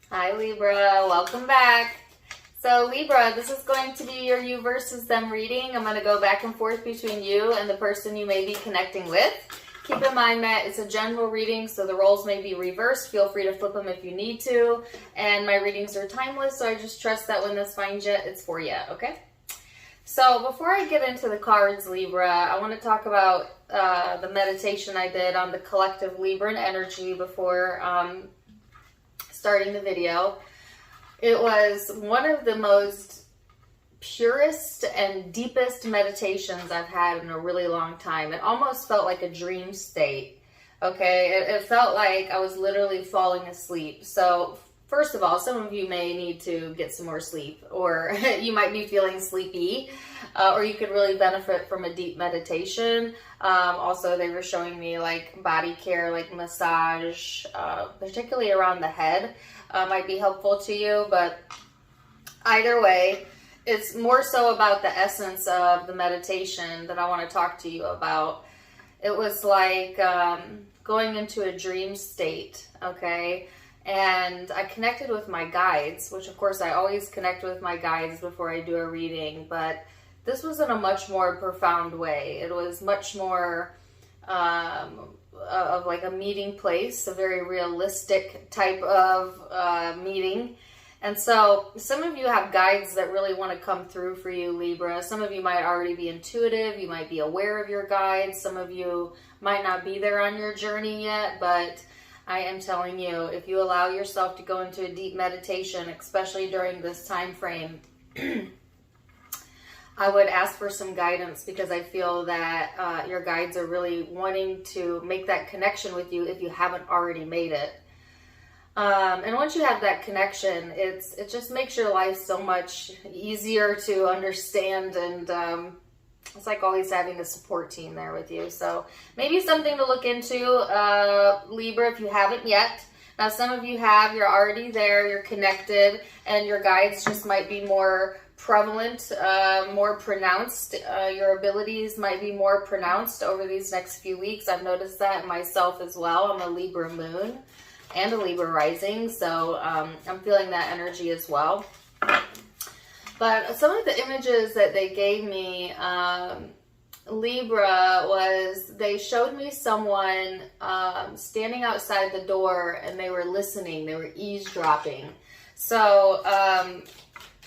Hi Libra, welcome back. So Libra, this is going to be your you versus them reading. I'm going to go back and forth between you and the person you may be connecting with. Keep in mind that it's a general reading, so the roles may be reversed. Feel free to flip them if you need to. And my readings are timeless, so I just trust that when this finds you, it's for you, okay? So before I get into the cards, Libra, I want to talk about the meditation I did on the collective Libran energy before starting the video. It was one of the most purest and deepest meditations I've had in a really long time. It almost felt like a dream state, okay? It felt like I was literally falling asleep. So first of all, some of you may need to get some more sleep, or you might be feeling sleepy, or you could really benefit from a deep meditation. Also, they were showing me like body care, like massage, particularly around the head, might be helpful to you. But either way, it's more so about the essence of the meditation that I want to talk to you about. It was like going into a dream state, okay? And I connected with my guides, which of course I always connect with my guides before I do a reading, but this was in a much more profound way. It was much more of like a meeting place, a very realistic type of meeting. And so some of you have guides that really want to come through for you, Libra. Some of you might already be intuitive. You might be aware of your guides. Some of you might not be there on your journey yet, but I am telling you, if you allow yourself to go into a deep meditation, especially during this time frame, I would ask for some guidance, because I feel that your guides are really wanting to make that connection with you if you haven't already made it. And once you have that connection, it just makes your life so much easier to understand, and it's like always having a support team there with you. So maybe something to look into, Libra, if you haven't yet. Now, some of you have, you're already there, you're connected, and your guides just might be more prevalent, more pronounced. Your abilities might be more pronounced over these next few weeks. I've noticed that myself as well. I'm a Libra moon and a Libra rising, so I'm feeling that energy as well. But some of the images that they gave me, Libra, was they showed me someone standing outside the door, and they were listening, they were eavesdropping. So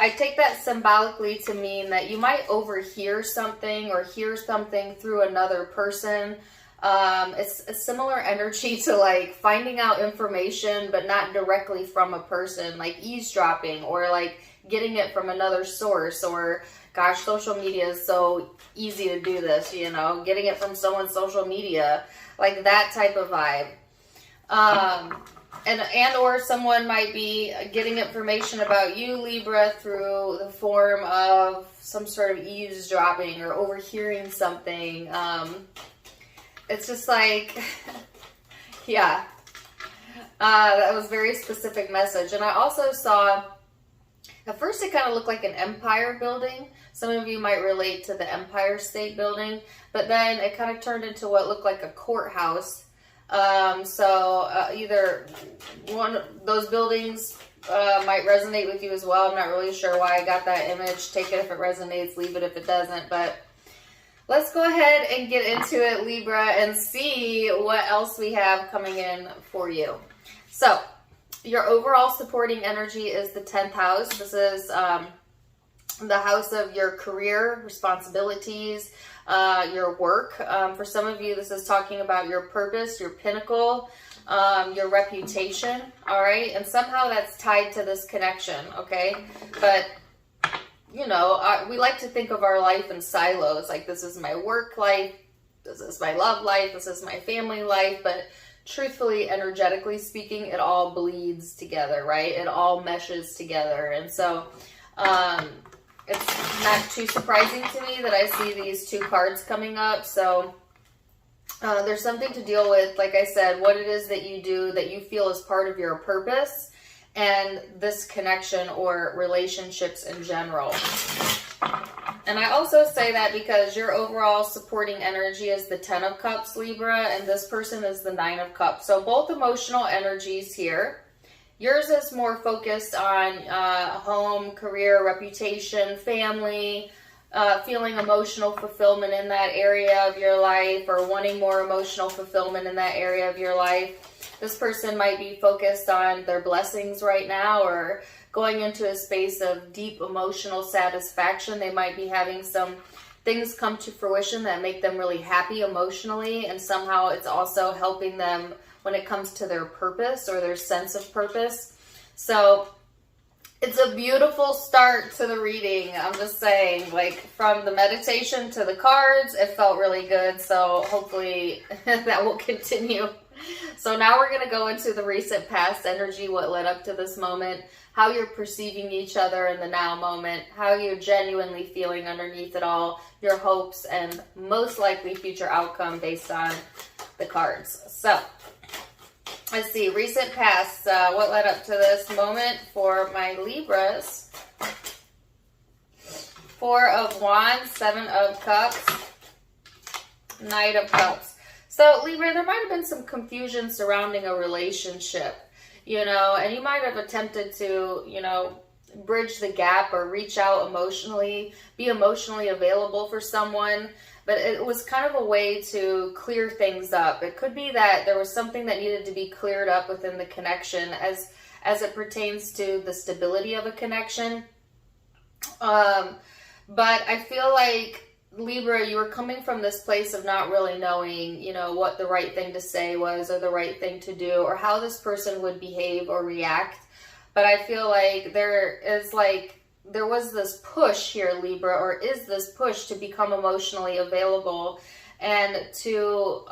I take that symbolically to mean that you might overhear something or hear something through another person. It's a similar energy to like finding out information, but not directly from a person, like eavesdropping, or like getting it from another source. Or gosh, social media is so easy to do this, you know, getting it from someone's social media, like that type of vibe. And or someone might be getting information about you, Libra, through the form of some sort of eavesdropping or overhearing something. It's just like, yeah, that was a very specific message. And I also saw, at first it kind of looked like an empire building. Some of you might relate to the Empire State Building, but then it kind of turned into what looked like a courthouse. Either one of those buildings might resonate with you as well. I'm not really sure why I got that image. Take it if it resonates, leave it if it doesn't. But let's go ahead and get into it, Libra, and see what else we have coming in for you. So your overall supporting energy is the 10th house. This is the house of your career, responsibilities, your work. For some of you, this is talking about your purpose, your pinnacle, your reputation, all right? And somehow that's tied to this connection, okay? But, you know, we like to think of our life in silos, like this is my work life, this is my love life, this is my family life, but truthfully, energetically speaking, it all bleeds together, right? It all meshes together. And so, it's not too surprising to me that I see these two cards coming up. So there's something to deal with, like I said, what it is that you do that you feel is part of your purpose, and this connection or relationships in general. And I also say that because your overall supporting energy is the 10 of Cups, Libra, and this person is the 9 of Cups. So both emotional energies here. Yours is more focused on home, career, reputation, family, feeling emotional fulfillment in that area of your life, or wanting more emotional fulfillment in that area of your life. This person might be focused on their blessings right now, or going into a space of deep emotional satisfaction. They might be having some things come to fruition that make them really happy emotionally, and somehow it's also helping them when it comes to their purpose or their sense of purpose. So it's a beautiful start to the reading. I'm just saying, like, from the meditation to the cards, it felt really good. So hopefully that will continue. So now we're going to go into the recent past energy, what led up to this moment, how you're perceiving each other in the now moment, how you're genuinely feeling underneath it all, your hopes, and most likely future outcome based on the cards. So let's see, recent past, what led up to this moment for my Libras. 4 of Wands, 7 of Cups, Knight of Cups. So Libra, there might have been some confusion surrounding a relationship, you know, and you might have attempted to, you know, bridge the gap or reach out emotionally, be emotionally available for someone. But it was kind of a way to clear things up. It could be that there was something that needed to be cleared up within the connection as it pertains to the stability of a connection. But I feel like, Libra, you were coming from this place of not really knowing, you know, what the right thing to say was, or the right thing to do, or how this person would behave or react. But I feel like there was this push here, Libra, or is this push to become emotionally available and to,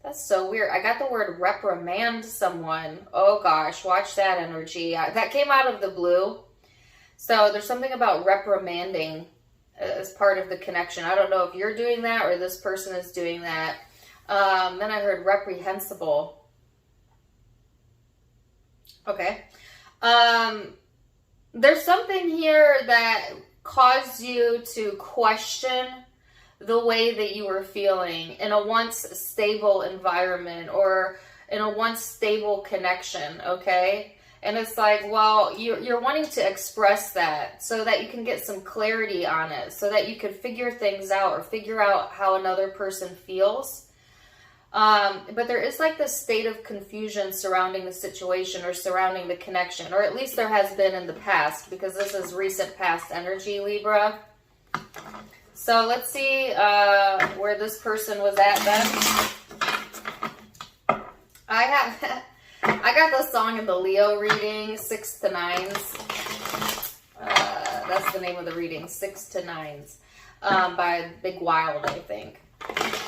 that's so weird. I got the word reprimand someone. Oh gosh, watch that energy. That came out of the blue. So there's something about reprimanding as part of the connection. I don't know if you're doing that or this person is doing that. Then I heard reprehensible. Okay. There's something here that caused you to question the way that you were feeling in a once stable environment or in a once stable connection, okay? And it's like, well, you're wanting to express that so that you can get some clarity on it, so that you can figure things out or figure out how another person feels. But there is like this state of confusion surrounding the situation or surrounding the connection, or at least there has been in the past, because this is recent past energy, Libra. So let's see where this person was at then. I got the song in the Leo reading, 6 to 9s. That's the name of the reading, 6 to 9s, by Big Wild, I think.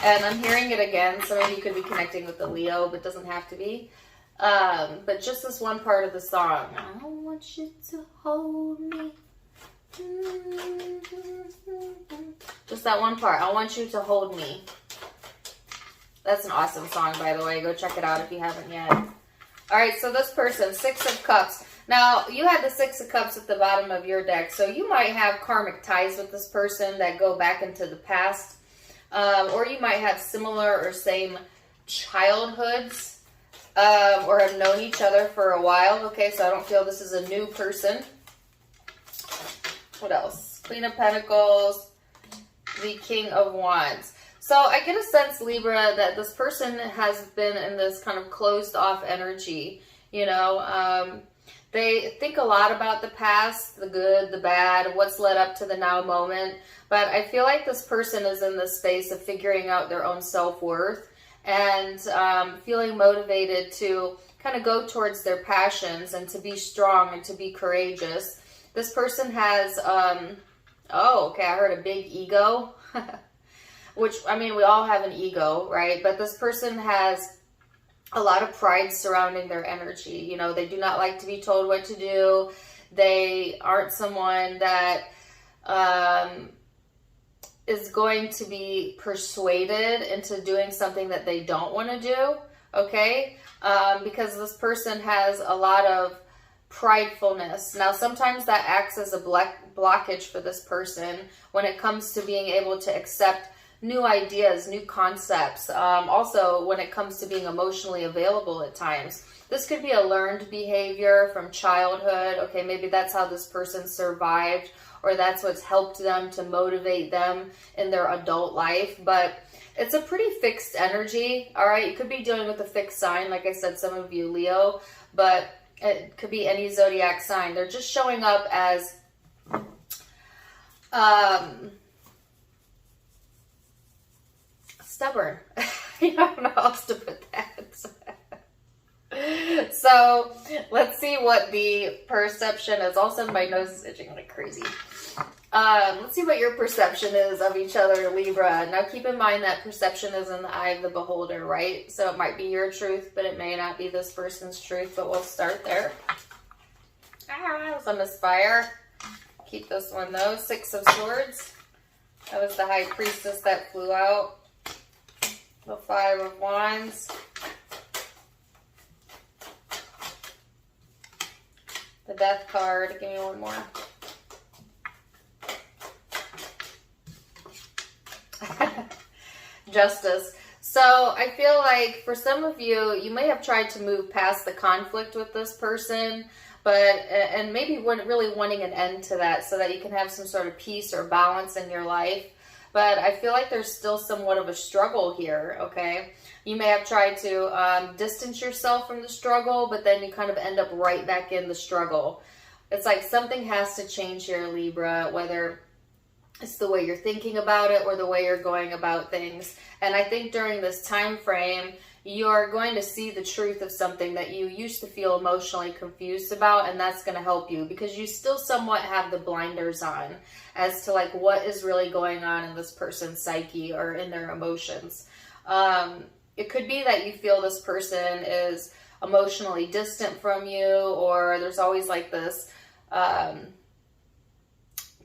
And I'm hearing it again, so maybe you could be connecting with the Leo, but doesn't have to be. But just this one part of the song. I want you to hold me. Just that one part. I want you to hold me. That's an awesome song, by the way. Go check it out if you haven't yet. All right, so this person, 6 of Cups. Now, you had the 6 of Cups at the bottom of your deck, so you might have karmic ties with this person that go back into the past. Or you might have similar or same childhoods, or have known each other for a while. Okay, so I don't feel this is a new person. What else? Queen of Pentacles, the King of Wands. So I get a sense, Libra, that this person has been in this kind of closed off energy. You know, they think a lot about the past, the good, the bad, what's led up to the now moment. But I feel like this person is in this space of figuring out their own self-worth and feeling motivated to kind of go towards their passions and to be strong and to be courageous. This person has, oh, okay, I heard a big ego. Which, I mean, we all have an ego, right? But this person has a lot of pride surrounding their energy. You know, they do not like to be told what to do. They aren't someone that is going to be persuaded into doing something that they don't want to do, okay? Because this person has a lot of pridefulness. Now, sometimes that acts as a blockage for this person when it comes to being able to accept new ideas, new concepts. Also, when it comes to being emotionally available at times, this could be a learned behavior from childhood. Okay, maybe that's how this person survived, or that's what's helped them to motivate them in their adult life. But it's a pretty fixed energy, all right? You could be dealing with a fixed sign, like I said, some of you Leo, but it could be any zodiac sign. They're just showing up as stubborn. I don't know how else to put that. So let's see what the perception is. Also, my nose is itching like crazy. Let's see what your perception is of each other, Libra. Now keep in mind that perception is in the eye of the beholder, right? So it might be your truth, but it may not be this person's truth, but we'll start there. Some Aspire. Keep this one though. Six of Swords. That was the High Priestess that flew out. The Five of Wands. The Death card. Give me one more. Justice. So I feel like for some of you, you may have tried to move past the conflict with this person, and maybe really wanting an end to that so that you can have some sort of peace or balance in your life. But I feel like there's still somewhat of a struggle here, okay? You may have tried to distance yourself from the struggle, but then you kind of end up right back in the struggle. It's like something has to change here, Libra, whether it's the way you're thinking about it or the way you're going about things. And I think during this time frame, you're going to see the truth of something that you used to feel emotionally confused about, and that's going to help you because you still somewhat have the blinders on as to like what is really going on in this person's psyche or in their emotions. It could be that you feel this person is emotionally distant from you, or there's always like this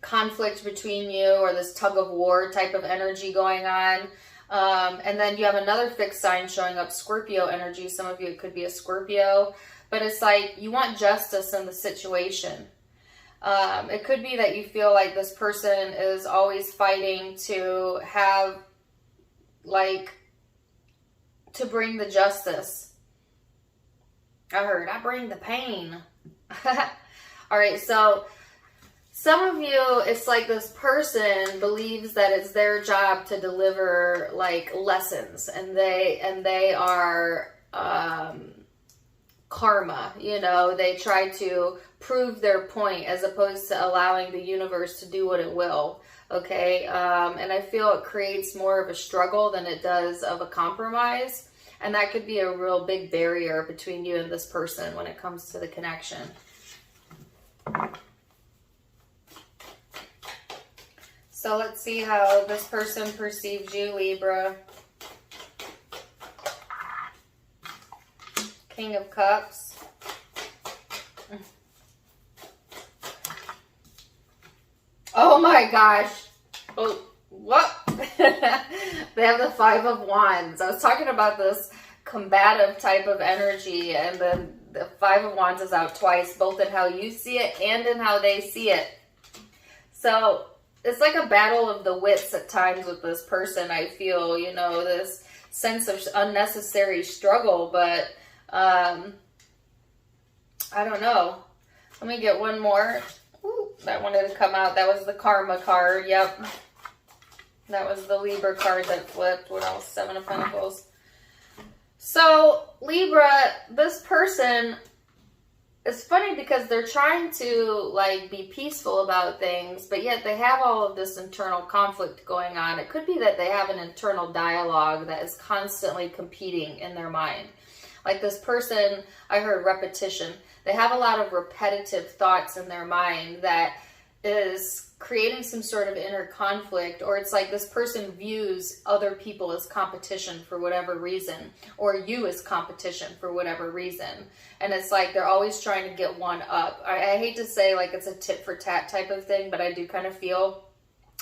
conflict between you, or this tug of war type of energy going on. And then you have another fixed sign showing up, Scorpio energy. Some of you, it could be a Scorpio, but it's like you want justice in the situation. It could be that you feel like this person is always fighting to have, like, to bring the justice. I bring the pain. All right, so some of you, it's like this person believes that it's their job to deliver like lessons, and they are karma, you know, they try to prove their point as opposed to allowing the universe to do what it will. Okay, and I feel it creates more of a struggle than it does of a compromise, and that could be a real big barrier between you and this person when it comes to the connection. So let's see how this person perceives you, Libra. King of Cups. Oh my gosh. Oh, what? They have the Five of Wands. I was talking about this combative type of energy, and then the Five of Wands is out twice, both in how you see it and in how they see it. So it's like a battle of the wits at times with this person. I feel, you know, this sense of unnecessary struggle, but I don't know. Let me get one more. Ooh, that wanted to come out. That was the Karma card. Yep. That was the Libra card that flipped. What else? Seven of Pentacles. So, Libra, this person, it's funny because they're trying to like be peaceful about things, but yet they have all of this internal conflict going on. It could be that they have an internal dialogue that is constantly competing in their mind. Like this person, I heard repetition. They have a lot of repetitive thoughts in their mind that is creating some sort of inner conflict, or it's like this person views other people as competition for whatever reason, or you as competition for whatever reason. And it's like they're always trying to get one up. I hate to say like it's a tit for tat type of thing, but I do kind of feel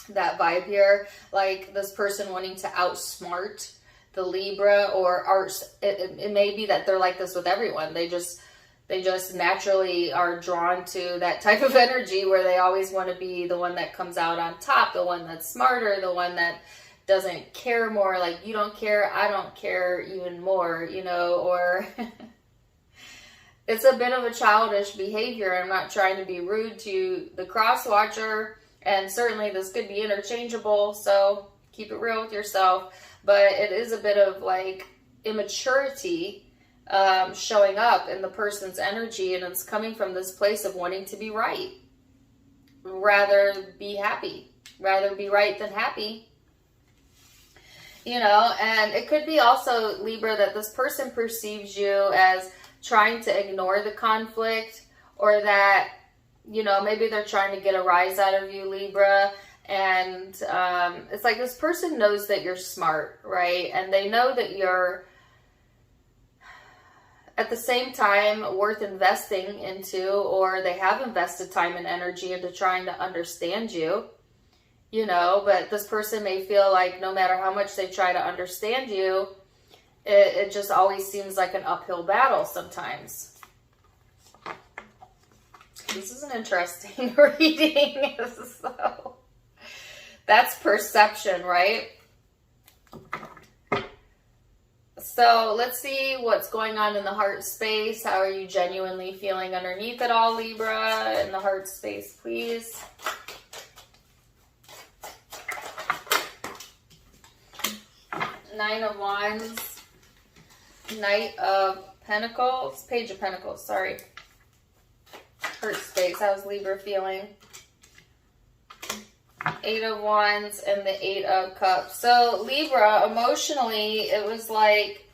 that vibe here. Like this person wanting to outsmart the Libra, or it may be that they're like this with everyone. They just naturally are drawn to that type of energy where they always want to be the one that comes out on top, the one that's smarter, the one that doesn't care more, like you don't care, I don't care even more, you know, or it's a bit of a childish behavior. I'm not trying to be rude to the cross watcher, and certainly this could be interchangeable, so keep it real with yourself, but it is a bit of like immaturity showing up in the person's energy, and it's coming from this place of wanting to be right. Rather be happy. Rather be right than happy. You know, and it could be also, Libra, that this person perceives you as trying to ignore the conflict, or that, you know, maybe they're trying to get a rise out of you, Libra. And it's like this person knows that you're smart, right? And they know that you're, at the same time, worth investing into, or they have invested time and energy into trying to understand you, you know, but this person may feel like no matter how much they try to understand you, it just always seems like an uphill battle sometimes. This is an interesting reading. So, that's perception, right? So let's see what's going on in the heart space. How are you genuinely feeling underneath it all, Libra? In the heart space, please. Nine of Wands, Knight of Pentacles, Page of Pentacles, sorry. Heart space, how's Libra feeling? Eight of Wands and the Eight of Cups. So Libra, emotionally, it was like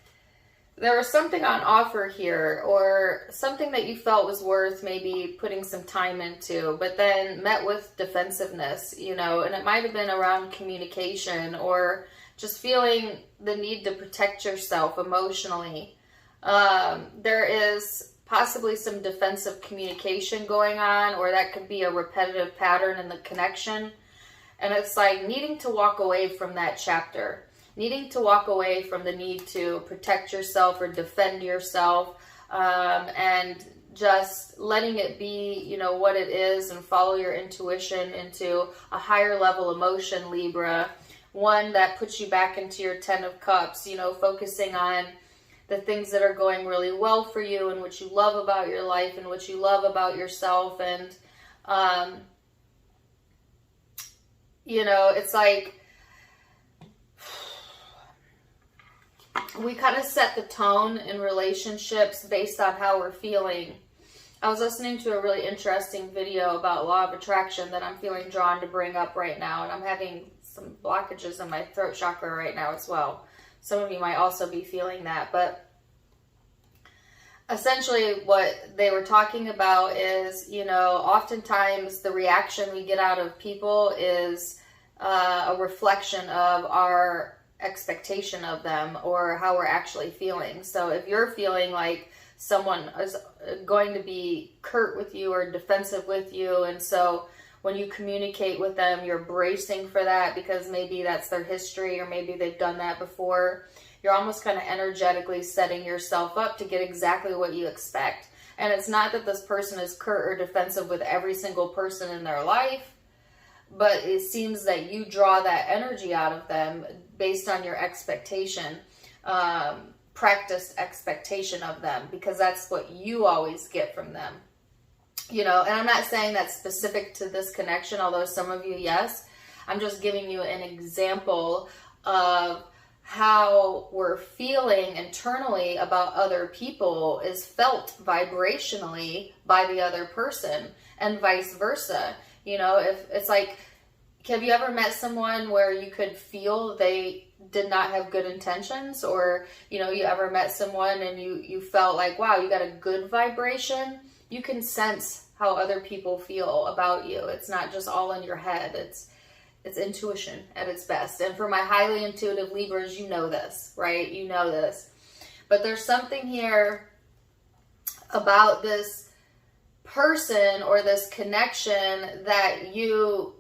there was something on offer here, or something that you felt was worth maybe putting some time into, but then met with defensiveness, you know, and it might have been around communication, or just feeling the need to protect yourself emotionally. There is possibly some defensive communication going on, or that could be a repetitive pattern in the connection. And it's like needing to walk away from that chapter, needing to walk away from the need to protect yourself or defend yourself, and just letting it be, you know, what it is, and follow your intuition into a higher level emotion, Libra. One that puts you back into your Ten of Cups, you know, focusing on the things that are going really well for you, and what you love about your life, and what you love about yourself. And, you know, it's like we kind of set the tone in relationships based on how we're feeling. I was listening to a really interesting video about law of attraction that I'm feeling drawn to bring up right now, and I'm having some blockages in my throat chakra right now as well. Some of you might also be feeling that, but essentially what they were talking about is, you know, oftentimes the reaction we get out of people is a reflection of our expectation of them, or how we're actually feeling. So if you're feeling like someone is going to be curt with you or defensive with you, and so when you communicate with them, you're bracing for that because maybe that's their history, or maybe they've done that before, you're almost kind of energetically setting yourself up to get exactly what you expect. And it's not that this person is curt or defensive with every single person in their life, but it seems that you draw that energy out of them based on your expectation, practiced expectation of them, because that's what you always get from them. You know, and I'm not saying that's specific to this connection, although some of you, yes. I'm just giving you an example of how we're feeling internally about other people is felt vibrationally by the other person, and vice versa. You know, if it's like, have you ever met someone where you could feel they did not have good intentions? Or, you know, you ever met someone and you felt like, wow, you got a good vibration? You can sense how other people feel about you. It's not just all in your head. It's intuition at its best. And for my highly intuitive Libras, you know this, right? You know this. But there's something here about this person or this connection that you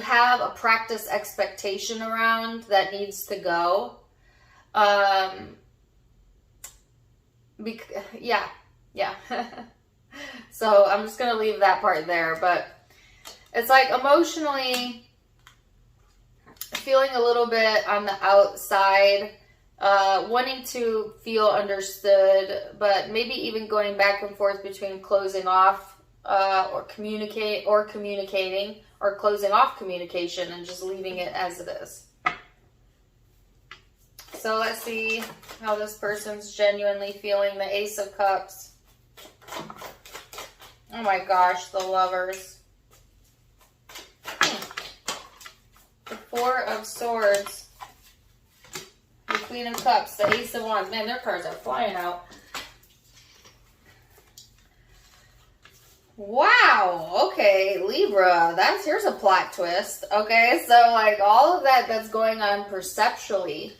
have a practice expectation around that needs to go. Yeah. So I'm just going to leave that part there. But it's like emotionally, feeling a little bit on the outside, wanting to feel understood, but maybe even going back and forth between closing off or communicating, or closing off communication and just leaving it as it is. So let's see how this person's genuinely feeling. The Ace of Cups. Oh my gosh, the Lovers. The Four of Swords. The Queen of Cups. The Ace of Wands. Man, their cards are flying out. Wow. Okay, Libra. Here's a plot twist. Okay, so like all of that's going on perceptually,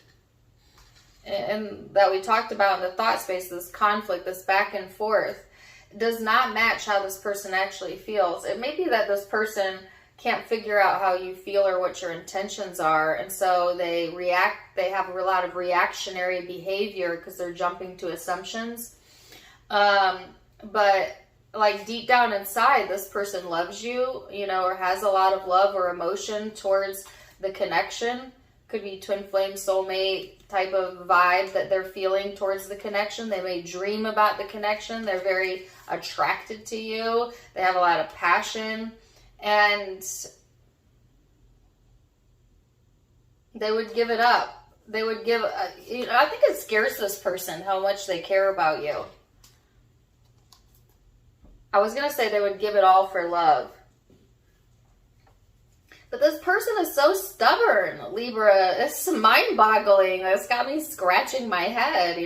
and that we talked about in the thought space, this conflict, this back and forth, does not match how this person actually feels. It may be that this person can't figure out how you feel or what your intentions are, and so they have a lot of reactionary behavior because they're jumping to assumptions. But like deep down inside, this person loves you, or has a lot of love or emotion towards the connection. Could be twin flame, soulmate type of vibe that they're feeling towards the connection. They may dream about the connection. They're very attracted to you. They have a lot of passion, and they would give it up. They would give, I think it scares this person how much they care about you. I was going to say they would give it all for love. But this person is so stubborn, Libra. It's mind-boggling. It's got me scratching my head,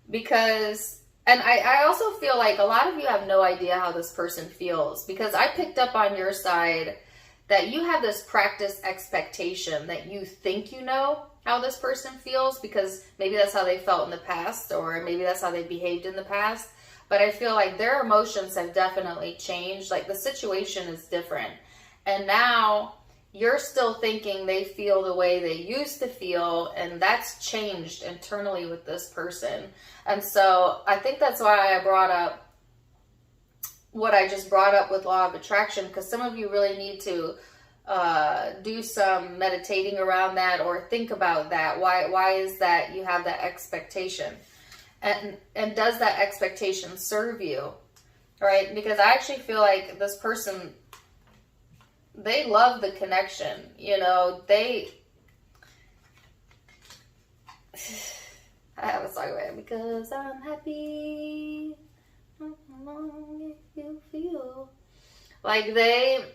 Because, and I also feel like a lot of you have no idea how this person feels. Because I picked up on your side that you have this practice expectation that you think you know how this person feels. Because maybe that's how they felt in the past. Or maybe that's how they behaved in the past. But I feel like their emotions have definitely changed. Like the situation is different. And now you're still thinking they feel the way they used to feel, and that's changed internally with this person. And so I think that's why I brought up what I just brought up with law of attraction, because some of you really need to do some meditating around that or think about that. Why is that you have that expectation? And does that expectation serve you? Right? Because I actually feel like this person, they love the connection, I have a song about it. Because I'm happy, how long you feel. Like they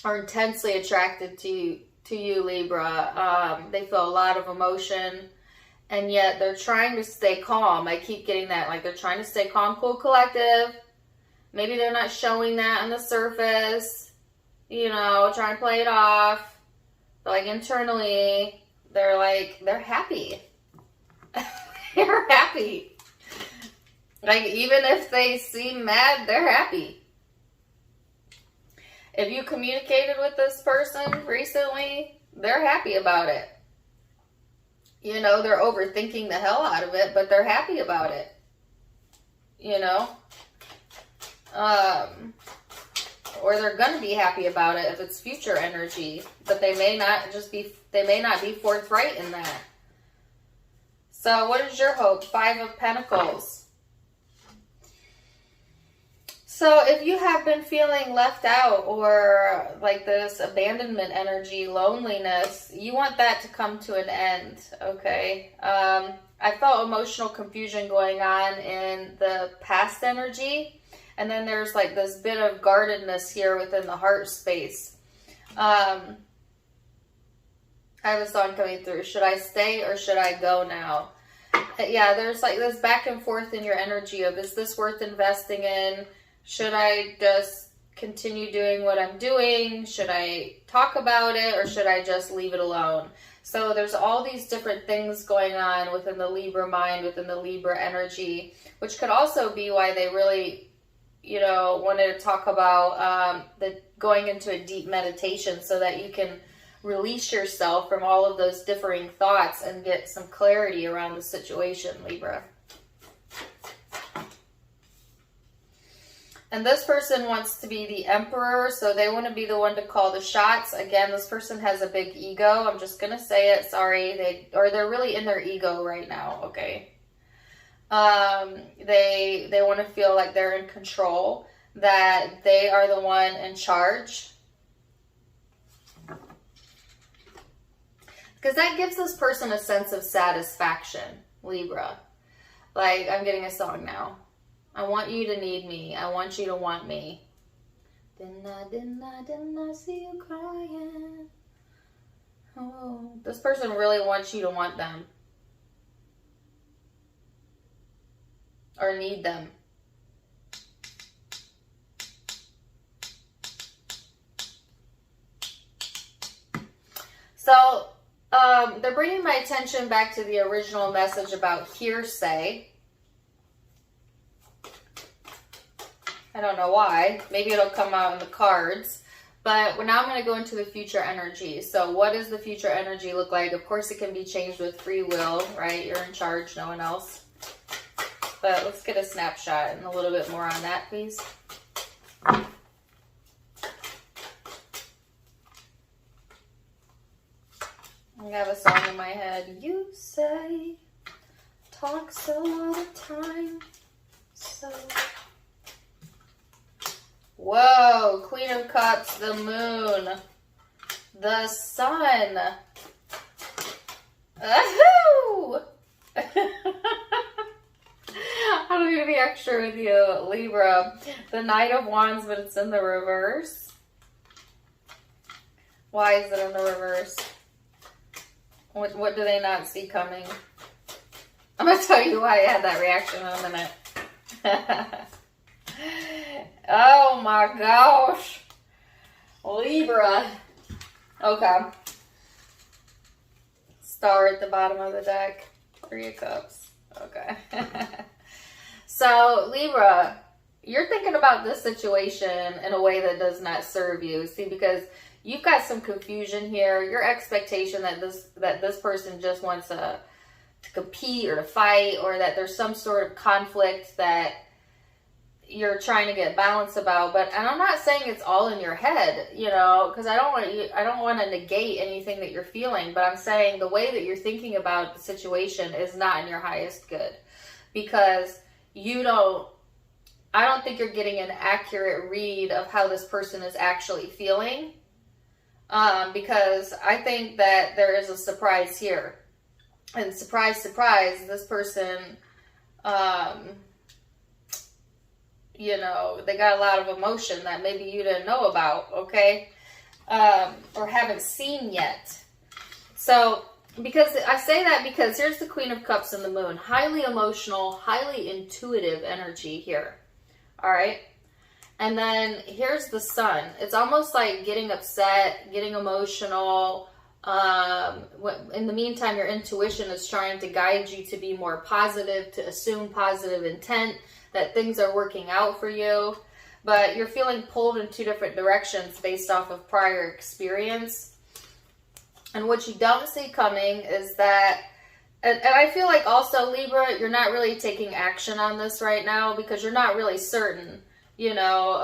are intensely attracted to you, Libra. They feel a lot of emotion, and yet they're trying to stay calm. I keep getting that, like they're trying to stay calm, cool, collective. Maybe they're not showing that on the surface. Trying to play it off. But like internally, they're happy. They're happy. Like even if they seem mad, they're happy. If you communicated with this person recently, they're happy about it. They're overthinking the hell out of it, but they're happy about it. Or they're going to be happy about it if it's future energy, but they may not be forthright in that. So what is your hope? Five of Pentacles. So if you have been feeling left out or like this abandonment energy, loneliness, you want that to come to an end, okay? I felt emotional confusion going on in the past energy. And then there's like this bit of guardedness here within the heart space. I have a song coming through. Should I stay or should I go now? Yeah, there's like this back and forth in your energy of, is this worth investing in? Should I just continue doing what I'm doing? Should I talk about it or should I just leave it alone? So there's all these different things going on within the Libra mind, within the Libra energy, which could also be why they really wanted to talk about going into a deep meditation so that you can release yourself from all of those differing thoughts and get some clarity around the situation, Libra. And this person wants to be the emperor, so they want to be the one to call the shots. Again, this person has a big ego. I'm just going to say it. Sorry. They're really in their ego right now, okay? They want to feel like they're in control, that they are the one in charge. Because that gives this person a sense of satisfaction, Libra. Like, I'm getting a song now. I want you to need me. I want you to want me. Didn't I see you crying? Oh, this person really wants you to want them. Or need them. So, they're bringing my attention back to the original message about hearsay. I don't know why. Maybe it'll come out in the cards. But now I'm going to go into the future energy. So what does the future energy look like? Of course, it can be changed with free will, right? You're in charge, no one else. But let's get a snapshot and a little bit more on that, please. I have a song in my head. You say, talks a lot of time, so... Whoa, Queen of Cups, the Moon, the Sun. Ahoo! I'm going to be extra with you, Libra. The Knight of Wands, but it's in the reverse. Why is it in the reverse? What do they not see coming? I'm going to tell you why I had that reaction in a minute. Oh my gosh. Libra. Okay. Star at the bottom of the deck. 3 of Cups. Okay. So, Libra, you're thinking about this situation in a way that does not serve you. See, because you've got some confusion here. Your expectation that this person just wants to compete or to fight, or that there's some sort of conflict that you're trying to get balance about. And I'm not saying it's all in your head, you know, because I don't want to negate anything that you're feeling, but I'm saying the way that you're thinking about the situation is not in your highest good, because I don't think you're getting an accurate read of how this person is actually feeling, because I think that there is a surprise here, and surprise, surprise, this person, you know, they got a lot of emotion that maybe you didn't know about, okay? Or haven't seen yet. So, because I say that because here's the Queen of Cups and the Moon. Highly emotional, highly intuitive energy here. All right? And then here's the Sun. It's almost like getting upset, getting emotional. In the meantime, your intuition is trying to guide you to be more positive, to assume positive intent, that things are working out for you, but you're feeling pulled in 2 different directions based off of prior experience. And what you don't see coming is that, and I feel like also, Libra, you're not really taking action on this right now because you're not really certain, you know,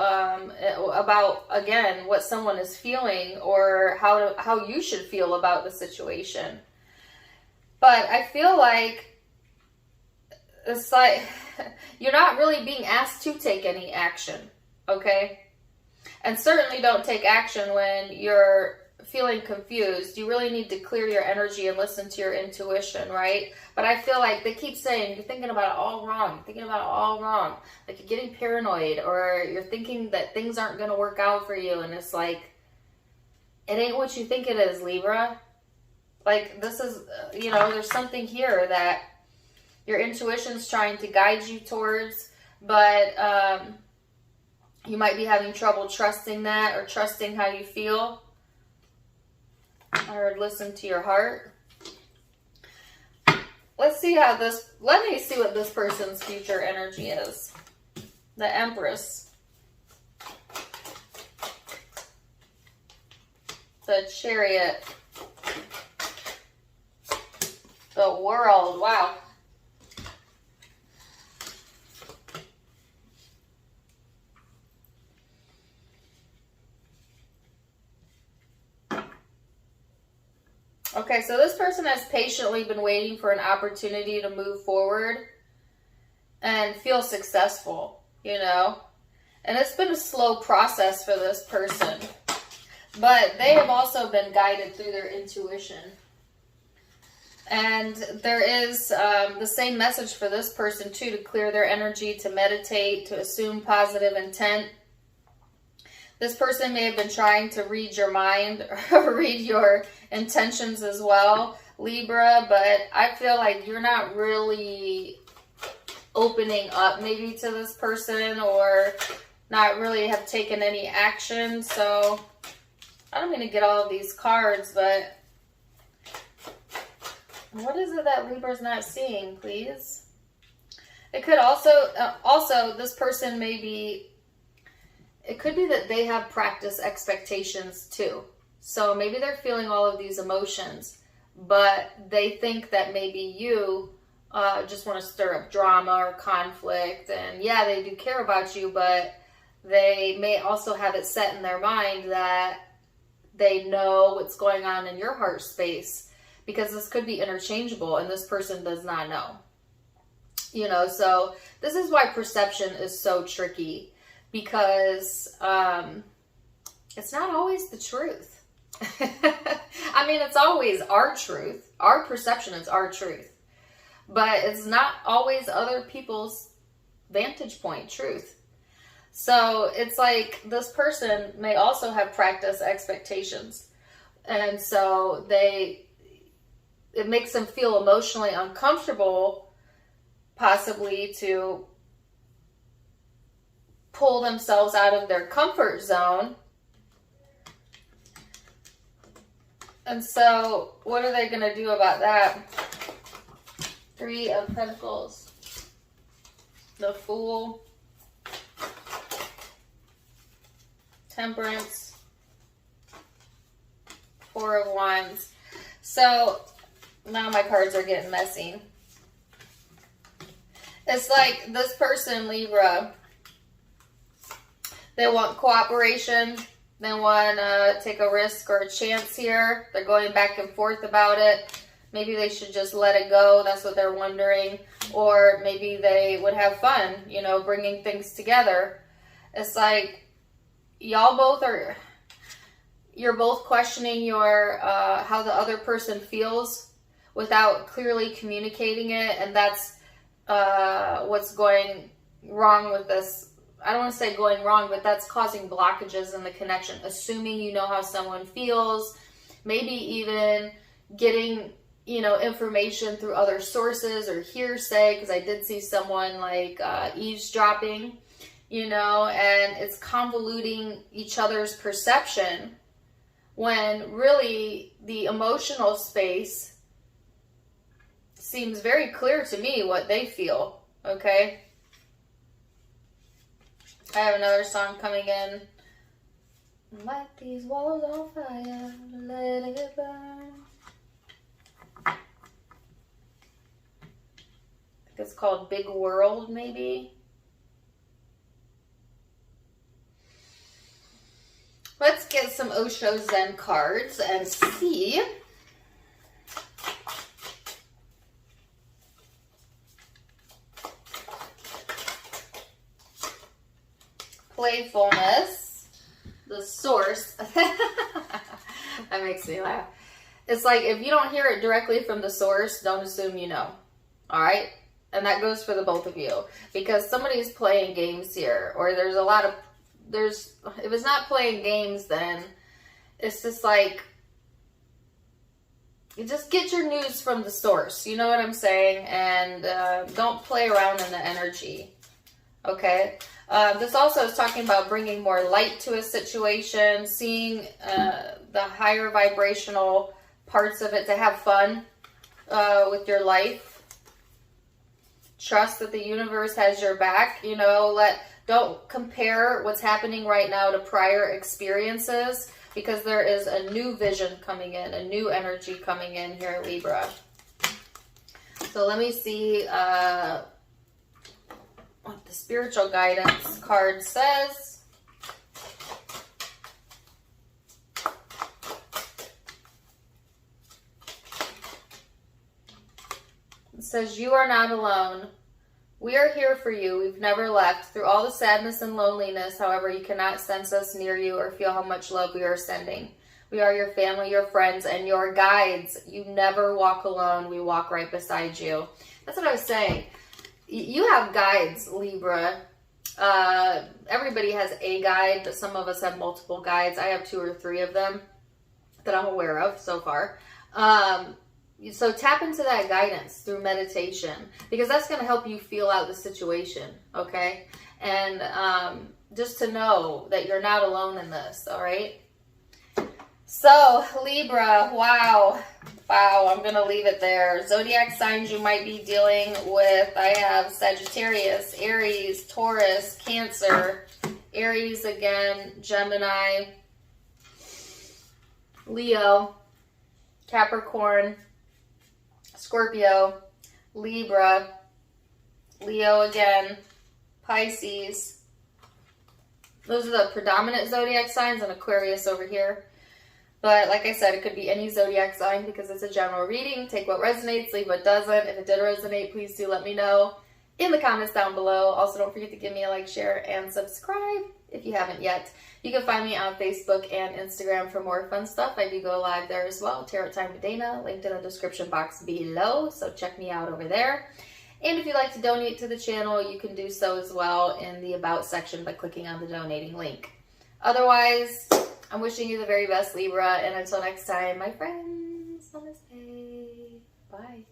about, again, what someone is feeling or how you should feel about the situation. But I feel like it's like you're not really being asked to take any action, okay? And certainly don't take action when you're feeling confused. You really need to clear your energy and listen to your intuition, right? But I feel like they keep saying you're thinking about it all wrong. You're thinking about it all wrong. Like you're getting paranoid, or you're thinking that things aren't going to work out for you. And it's like, it ain't what you think it is, Libra. Like this is, you know, there's something here that your intuition's trying to guide you towards, but you might be having trouble trusting that, or trusting how you feel, or listen to your heart. Let me see what this person's future energy is. The Empress. The Chariot. The World. Wow. Okay, so this person has patiently been waiting for an opportunity to move forward and feel successful, you know. And it's been a slow process for this person. But they have also been guided through their intuition. And there is the same message for this person too, to clear their energy, to meditate, to assume positive intent. This person may have been trying to read your mind or read your intentions as well, Libra, but I feel like you're not really opening up maybe to this person, or not really have taken any action. So I don't mean to get all of these cards, but what is it that Libra's not seeing, please? It could also this person may be, it could be that they have practice expectations too. So maybe they're feeling all of these emotions, but they think that maybe you just want to stir up drama or conflict. And yeah, they do care about you, but they may also have it set in their mind that they know what's going on in your heart space, because this could be interchangeable and this person does not know. You know, so this is why perception is so tricky, because it's not always the truth. I mean, it's always our truth. Our perception is our truth. But it's not always other people's vantage point truth. So it's like this person may also have practice expectations. And so it makes them feel emotionally uncomfortable, possibly to pull themselves out of their comfort zone. And so what are they going to do about that? 3 of Pentacles, the Fool, Temperance, 4 of Wands. So now my cards are getting messy. It's like this person, Libra, they want cooperation. They want to take a risk or a chance here. They're going back and forth about it. Maybe they should just let it go. That's what they're wondering. Or maybe they would have fun, you know, bringing things together. It's like y'all both are, you're both questioning your, how the other person feels without clearly communicating it. And that's what's going wrong with this. I don't want to say going wrong, but that's causing blockages in the connection. Assuming you know how someone feels, maybe even getting, you know, information through other sources or hearsay, because I did see someone like eavesdropping, you know, and it's convoluting each other's perception when really the emotional space seems very clear to me what they feel, okay? I have another song coming in. Light these walls on fire, let it burn. I think it's called Big World, maybe. Let's get some Osho Zen cards and see playfulness, the source. That makes me laugh. It's like, if you don't hear it directly from the source, don't assume you know. All right? And that goes for the both of you, because somebody's playing games here, or there's a lot of, if it's not playing games, then it's just like, you just get your news from the source. You know what I'm saying? And don't play around in the energy. Okay? This also is talking about bringing more light to a situation, seeing the higher vibrational parts of it, to have fun with your life. Trust that the universe has your back. You know, don't compare what's happening right now to prior experiences, because there is a new vision coming in, a new energy coming in here, Libra. So let me see what the spiritual guidance card says. says, you are not alone. We are here for you. We've never left. Through all the sadness and loneliness, however, you cannot sense us near you or feel how much love we are sending. We are your family, your friends, and your guides. You never walk alone. We walk right beside you. That's what I was saying. You have guides, Libra. Everybody has a guide, but some of us have multiple guides. I have 2 or 3 of them that I'm aware of so far. So tap into that guidance through meditation, because that's going to help you feel out the situation, okay? And just to know that you're not alone in this, all right? So, Libra, wow, I'm going to leave it there. Zodiac signs you might be dealing with, I have Sagittarius, Aries, Taurus, Cancer, Aries again, Gemini, Leo, Capricorn, Scorpio, Libra, Leo again, Pisces. Those are the predominant zodiac signs, and Aquarius over here. But like I said, it could be any zodiac sign because it's a general reading. Take what resonates, leave what doesn't. If it did resonate, please do let me know in the comments down below. Also, don't forget to give me a like, share, and subscribe if you haven't yet. You can find me on Facebook and Instagram for more fun stuff. I do go live there as well. Tarot Time with Dana, linked in the description box below. So check me out over there. And if you'd like to donate to the channel, you can do so as well in the About section by clicking on the donating link. Otherwise, I'm wishing you the very best, Libra. And until next time, my friends, namaste. Bye.